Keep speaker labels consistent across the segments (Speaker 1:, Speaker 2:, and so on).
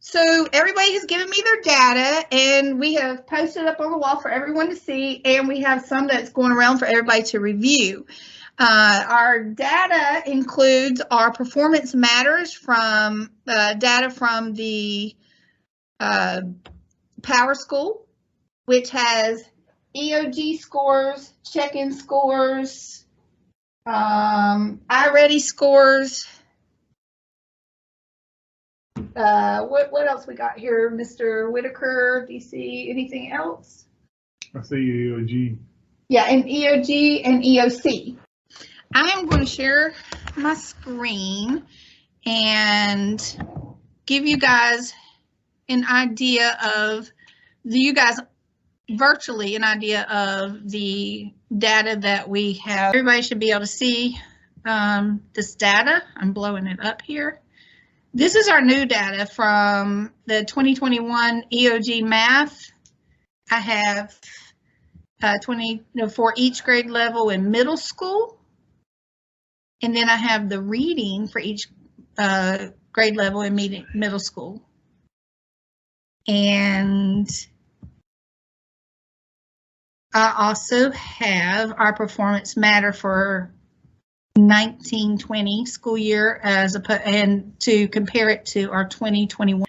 Speaker 1: So everybody has given me their data, and we have posted up on the wall for everyone to see, and we have some that's going around for everybody to review. Our data includes our performance matters from data from the Power School, which has EOG scores, check-in scores, iReady scores. What else we got here, Mr. Whitaker? Do you see anything else?
Speaker 2: I see EOG.
Speaker 1: Yeah, and EOG and EOC. I am going to share my screen and give you guys an idea of virtually an idea of the data that we have. Everybody should be able to see this data. I'm blowing it up here. This is our new data from the 2021 EOG math. I have for each grade level in middle school. And then I have the reading for each grade level in middle school. And I also have our performance matter for 1920 school year and to compare it to our 2021.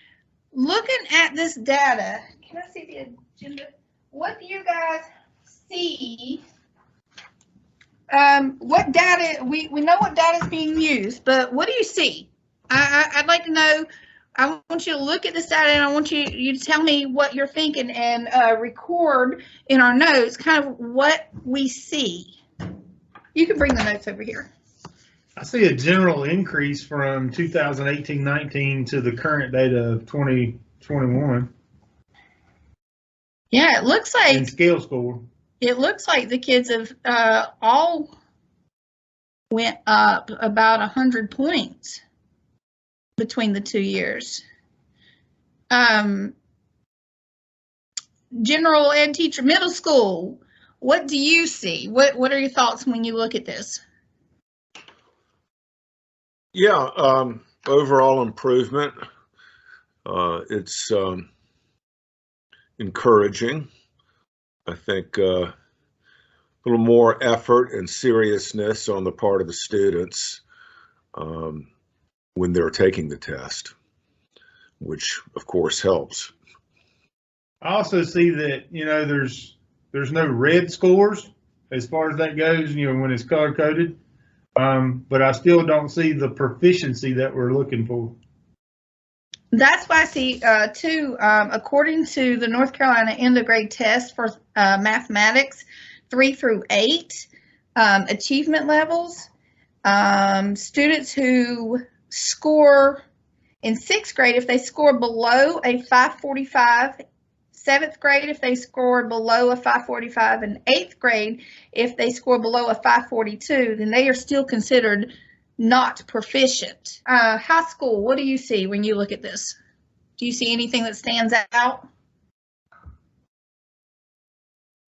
Speaker 1: Looking at this data, can I see the agenda? What do you guys see? What data, we know what data is being used, but what do you see? I'd like to know. I want you to look at this data, and I want you to tell me what you're thinking and record in our notes kind of what we see. You can bring the notes over here.
Speaker 2: I see a general increase from 2018-19 to the current data of 2021.
Speaker 1: Yeah, it looks like
Speaker 2: in scale score. It
Speaker 1: looks like the kids have all went up about 100 points between the 2 years. General ed teacher, middle school, what do you see? What are your thoughts when you look at this?
Speaker 3: Yeah, overall improvement. It's encouraging. I think a little more effort and seriousness on the part of the students when they're taking the test, which of course helps.
Speaker 2: I also see that, there's no red scores as far as that goes, when it's color coded. But I still don't see the proficiency that we're looking for.
Speaker 1: That's why I see too, according to the North Carolina end of grade test for mathematics 3 through 8, achievement levels, students who score in 6th grade, if they score below a 545, 7th grade, if they score below a 545, and 8th grade, if they score below a 542, then they are still considered not proficient. High school, what do you see when you look at this? Do you see anything that stands out?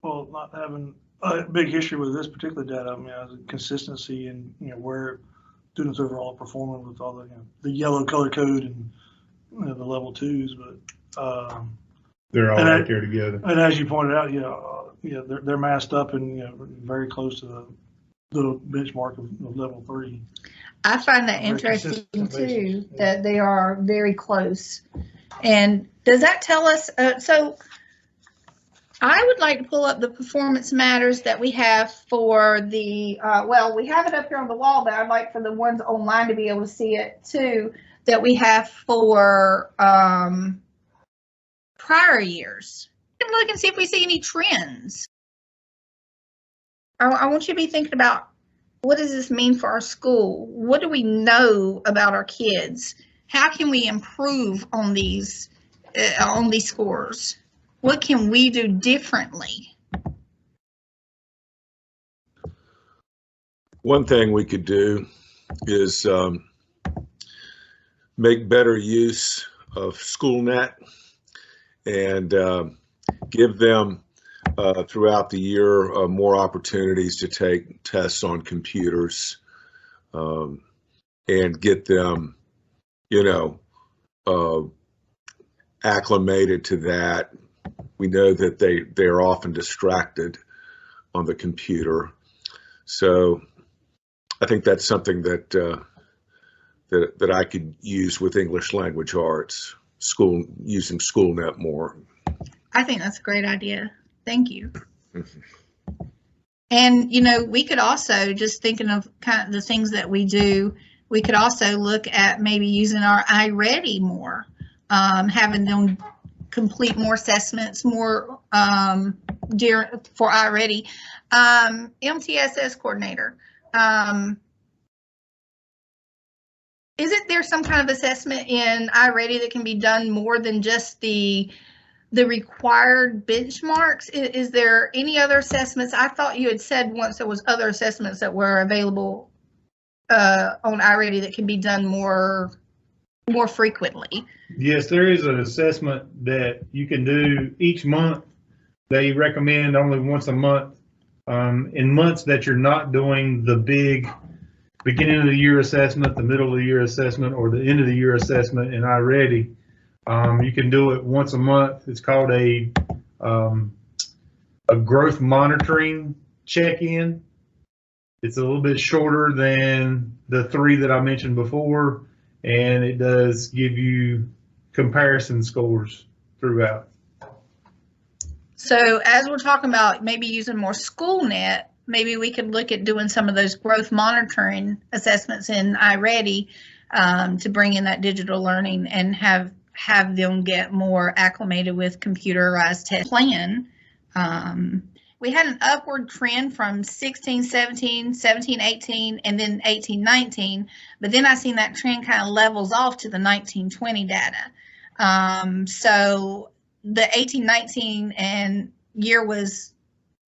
Speaker 4: Well, not having a big history with this particular data, I mean, consistency and where students overall are performing with all the yellow color code and the level 2s, but
Speaker 2: they're all right there together.
Speaker 4: And as you pointed out, they're masked up and very close to the little benchmark of level 3.
Speaker 1: I find that interesting too, that they are very close. And does that tell us? So I would like to pull up the performance matters that we have for the, well, we have it up here on the wall, but I'd like for the ones online to be able to see it too, that we have for prior years. Look and see if we see any trends. I want you to be thinking about, what does this mean for our school? What do we know about our kids? How can we improve on these scores? What can we do differently?
Speaker 3: One thing we could do is make better use of SchoolNet and give them throughout the year more opportunities to take tests on computers and get them, acclimated to that. We know that they're often distracted on the computer. So I think that's something that that I could use with English language arts, using SchoolNet more.
Speaker 1: I think that's a great idea. Thank you. And, you know, we could also, just thinking of kind of the things that we do, we could also look at maybe using our iReady more, having them complete more assessments, more for iReady. MTSS coordinator, isn't there some kind of assessment in iReady that can be done more than just the required benchmarks? Is there any other assessments? I thought you had said once there was other assessments that were available on iReady that can be done more frequently.
Speaker 2: Yes, there is an assessment that you can do each month. They recommend only once a month. In months that you're not doing the big beginning of the year assessment, the middle of the year assessment, or the end of the year assessment in iReady, you can do it once a month. It's called a growth monitoring check-in. It's a little bit shorter than the 3 that I mentioned before, and it does give you comparison scores throughout.
Speaker 1: So as we're talking about maybe using more SchoolNet, maybe we could look at doing some of those growth monitoring assessments in iReady to bring in that digital learning and have them get more acclimated with computerized test plan. We had an upward trend from 16, 17, 17, 18, and then 18, 19, but then I seen that trend kind of levels off to the 19, 20 data. So the 18, 19 and year was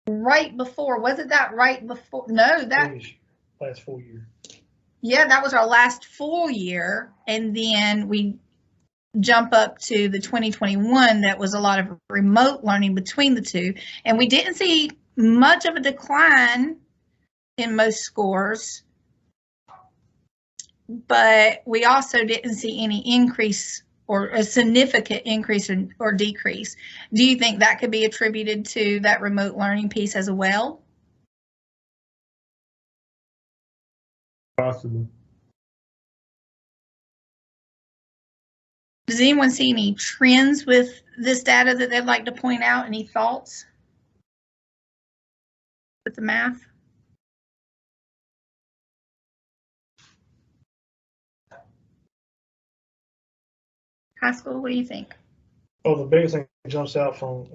Speaker 1: right before, wasn't that right before? No, that
Speaker 4: last full year.
Speaker 1: Yeah, that was our last full year, and then we jump up to the 2021 that was a lot of remote learning between the two, and we didn't see much of a decline in most scores, but we also didn't see any increase or a significant increase or decrease. Do you think that could be attributed to that remote learning piece as well?
Speaker 2: Possible.
Speaker 1: Does anyone see any trends with this data that they'd like to point out? Any thoughts with the math? High school, what do you think?
Speaker 4: Well, the biggest thing that jumps out from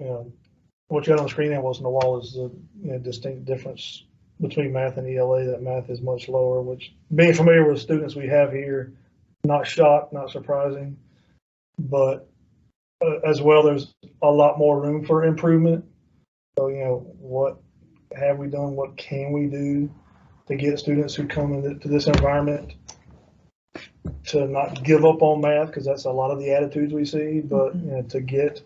Speaker 4: what you got on the screen and what's on the wall is the distinct difference between math and ELA. That math is much lower, which, being familiar with students we have here, not shocked, not surprising. But as well, there's a lot more room for improvement. So, what have we done? What can we do to get students who come into this environment to not give up on math? Because that's a lot of the attitudes we see, but to get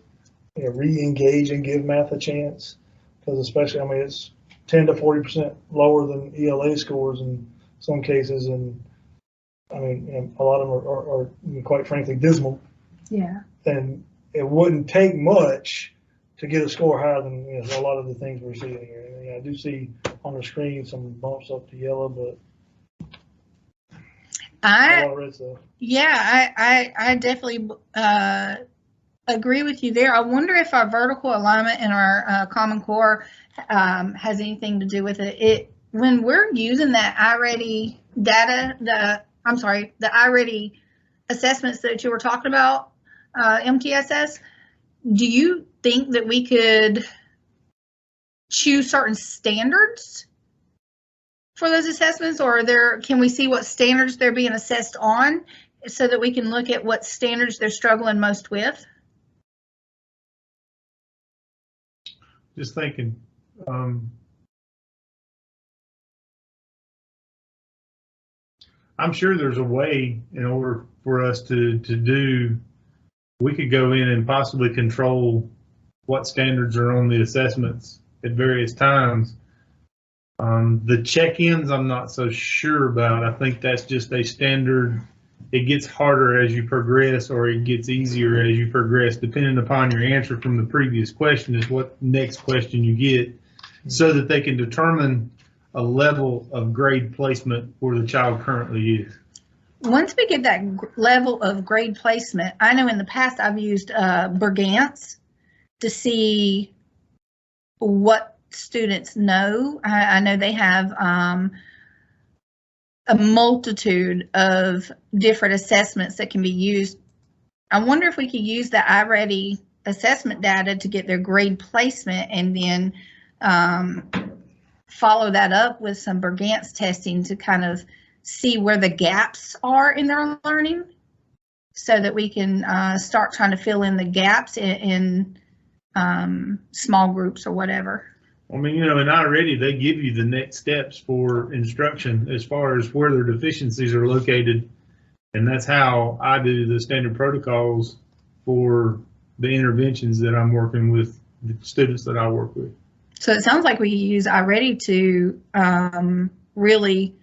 Speaker 4: re-engage and give math a chance. Because especially, it's 10 to 40% lower than ELA scores in some cases, and a lot of them are quite frankly dismal.
Speaker 1: Yeah.
Speaker 4: And it wouldn't take much to get a score higher than a lot of the things we're seeing here. I do see on the screen some bumps up to yellow, but a lot of red stuff.
Speaker 1: Yeah, I definitely agree with you there. I wonder if our vertical alignment in our Common Core has anything to do with it. When we're using that iReady data, the iReady assessments that you were talking about, MTSS, do you think that we could choose certain standards for those assessments, or can we see what standards they're being assessed on so that we can look at what standards they're struggling most with?
Speaker 2: Just thinking. I'm sure there's a way in order for us to do, we could go in and possibly control what standards are on the assessments at various times. The check-ins, I'm not so sure about. I think that's just a standard it gets harder as you progress, or it gets easier as you progress, depending upon your answer from the previous question is what next question you get, so that they can determine a level of grade placement where the child currently is.
Speaker 1: Once we get that level of grade placement, I know in the past I've used Bergantz to see what students know. I know they have a multitude of different assessments that can be used. I wonder if we could use the iReady assessment data to get their grade placement and then follow that up with some Bergantz testing to kind of see where the gaps are in their learning, so that we can start trying to fill in the gaps in small groups or whatever.
Speaker 2: I mean, in iReady, they give you the next steps for instruction as far as where their deficiencies are located. And that's how I do the standard protocols for the interventions that I'm working with, the students that I work with.
Speaker 1: So it sounds like we use iReady to really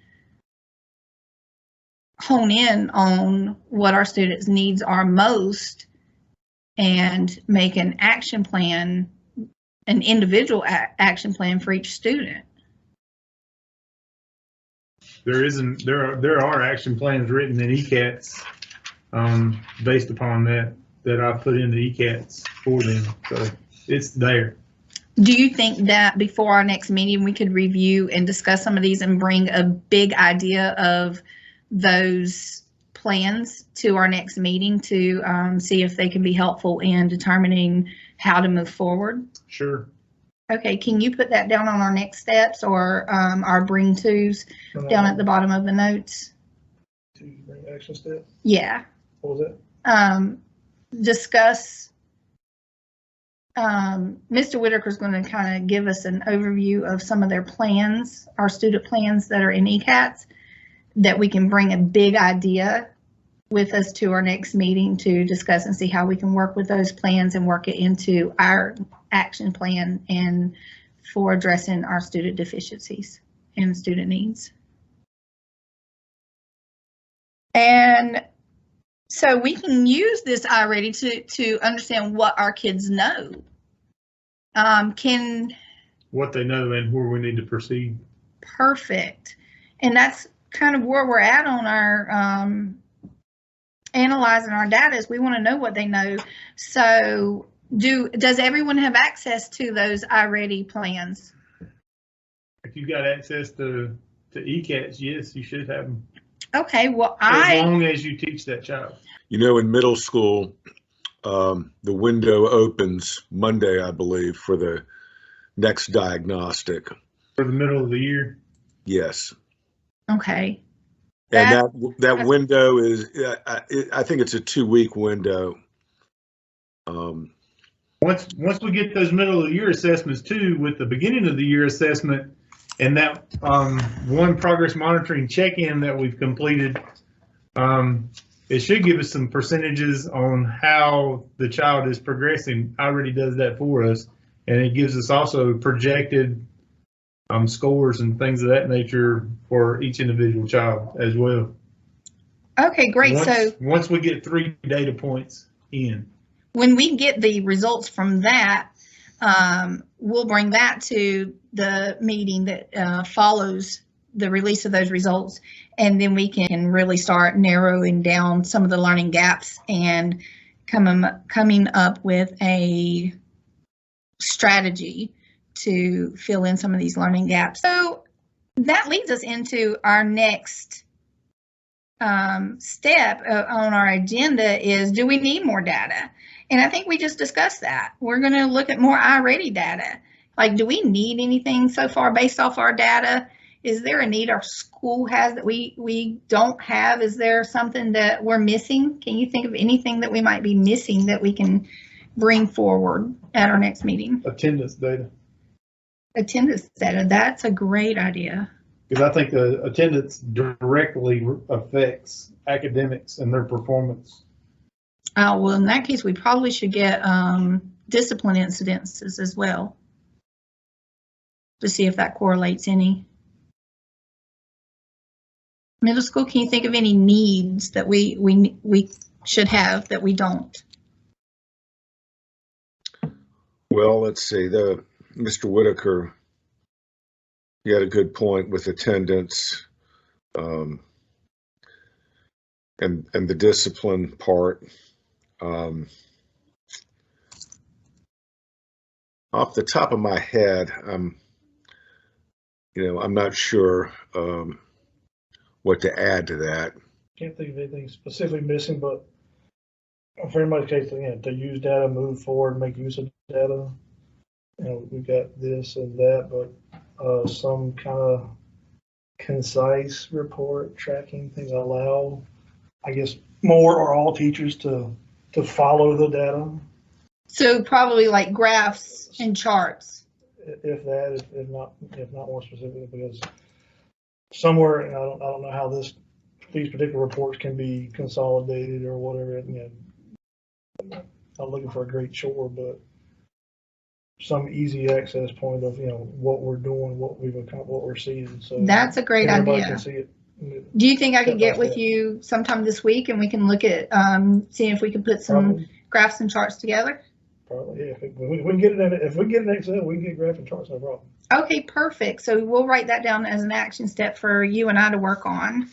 Speaker 1: hone in on what our students' needs are most and make an action plan, an individual action plan for each student.
Speaker 2: There are action plans written in ECATs based upon that I put into ECATs for them. So it's there.
Speaker 1: Do you think that before our next meeting, we could review and discuss some of these and bring a big idea of those plans to our next meeting to see if they can be helpful in determining how to move forward?
Speaker 2: Sure.
Speaker 1: Okay, can you put that down on our next steps or our bring tos down at the bottom of the notes?
Speaker 4: To bring action step?
Speaker 1: Yeah.
Speaker 4: What was that?
Speaker 1: Discuss. Mr. Whitaker's going to kind of give us an overview of some of their plans, our student plans that are in ECATs, that we can bring a big idea with us to our next meeting to discuss and see how we can work with those plans and work it into our action plan and for addressing our student deficiencies and student needs. And so we can use this iReady to understand what our kids know.
Speaker 2: What they know and where we need to proceed.
Speaker 1: Perfect. And that's kind of where we're at on our analyzing our data, is we want to know what they know. So does everyone have access to those iReady plans?
Speaker 2: If you've got access to ECATs, yes, you should have them.
Speaker 1: Okay, well,
Speaker 2: as long as you teach that child.
Speaker 3: In middle school, the window opens Monday, I believe, for the next diagnostic.
Speaker 2: For the middle of the year?
Speaker 3: Yes.
Speaker 1: Okay.
Speaker 3: And that window is, I think it's a 2-week window.
Speaker 2: Once we get those middle of the year assessments too, with the beginning of the year assessment and that one progress monitoring check-in that we've completed, it should give us some percentages on how the child is progressing. iReady does that for us, and it gives us also projected scores and things of that nature for each individual child as well.
Speaker 1: Okay, great.
Speaker 2: Once we get 3 data points in.
Speaker 1: When we get the results from that, we'll bring that to the meeting that follows the release of those results, and then we can really start narrowing down some of the learning gaps and coming up with a strategy to fill in some of these learning gaps. So that leads us into our next step on our agenda is, do we need more data? And I think we just discussed that. We're going to look at more iReady data. Like, do we need anything so far based off our data? Is there a need our school has that we don't have? Is there something that we're missing? Can you think of anything that we might be missing that we can bring forward at our next meeting?
Speaker 2: Attendance data.
Speaker 1: Attendance data, that's a great idea.
Speaker 2: Because I think the attendance directly affects academics and their performance.
Speaker 1: Well, in that case, we probably should get discipline incidences as well to see if that correlates any. Middle school, can you think of any needs that we should have that we don't?
Speaker 3: Well, let's see. Mr. Whitaker, you had a good point with attendance, and the discipline part. Off the top of my head, I'm not sure what to add to that.
Speaker 4: Can't think of anything specifically missing, but for everybody's case, to use data, move forward, make use of data. We've got this and that, but some kind of concise report tracking things allow, I guess, more or all teachers to follow the data. So
Speaker 1: probably like graphs and charts.
Speaker 4: If not more specifically, because somewhere, and I don't know how these particular reports can be consolidated or whatever. I'm looking for a great chore, but some easy access point of what we're doing, what we've accomplished, what we're seeing. So
Speaker 1: that's a great idea.
Speaker 4: Can see it.
Speaker 1: Do you think I could get with you sometime this week and we can look at seeing if we can put some graphs and charts together?
Speaker 4: Probably, yeah. If we can get it in Excel, we can get graph and charts, no problem.
Speaker 1: Okay, perfect. So we'll write that down as an action step for you and I to work on.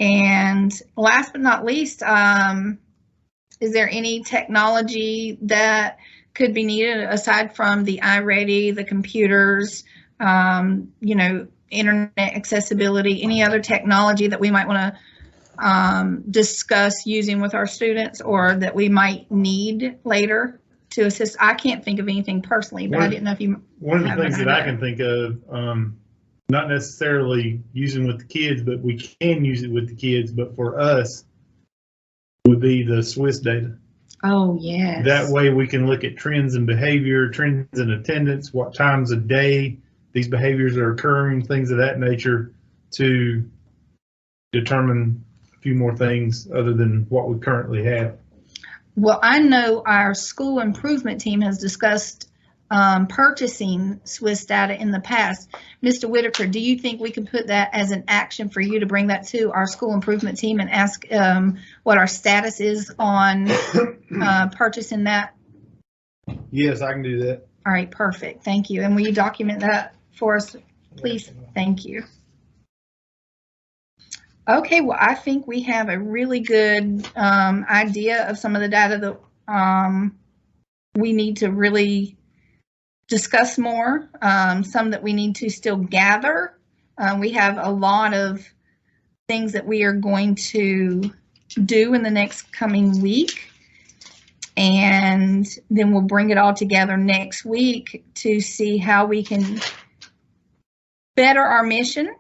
Speaker 1: And last but not least, is there any technology that could be needed aside from the iReady, the computers, internet accessibility, any other technology that we might want to discuss using with our students or that we might need later to assist? I can't think of anything personally, but I didn't know if you.
Speaker 2: One of the things that I can think of, not necessarily using with the kids, but we can use it with the kids, but for us would be the Swiss data.
Speaker 1: Oh, yes.
Speaker 2: That way we can look at trends in behavior, trends in attendance, what times of day these behaviors are occurring, things of that nature, to determine a few more things other than what we currently have.
Speaker 1: Well, I know our school improvement team has discussed purchasing Swiss data in the past. Mr. Whitaker, do you think we could put that as an action for you to bring that to our school improvement team and ask what our status is on purchasing that?
Speaker 2: Yes, I can do that.
Speaker 1: All right, perfect. Thank you. And will you document that for us, please? Thank you. Okay, well, I think we have a really good idea of some of the data that we need to really discuss more, some that we need to still gather. We have a lot of things that we are going to do in the next coming week, and then we'll bring it all together next week to see how we can better our mission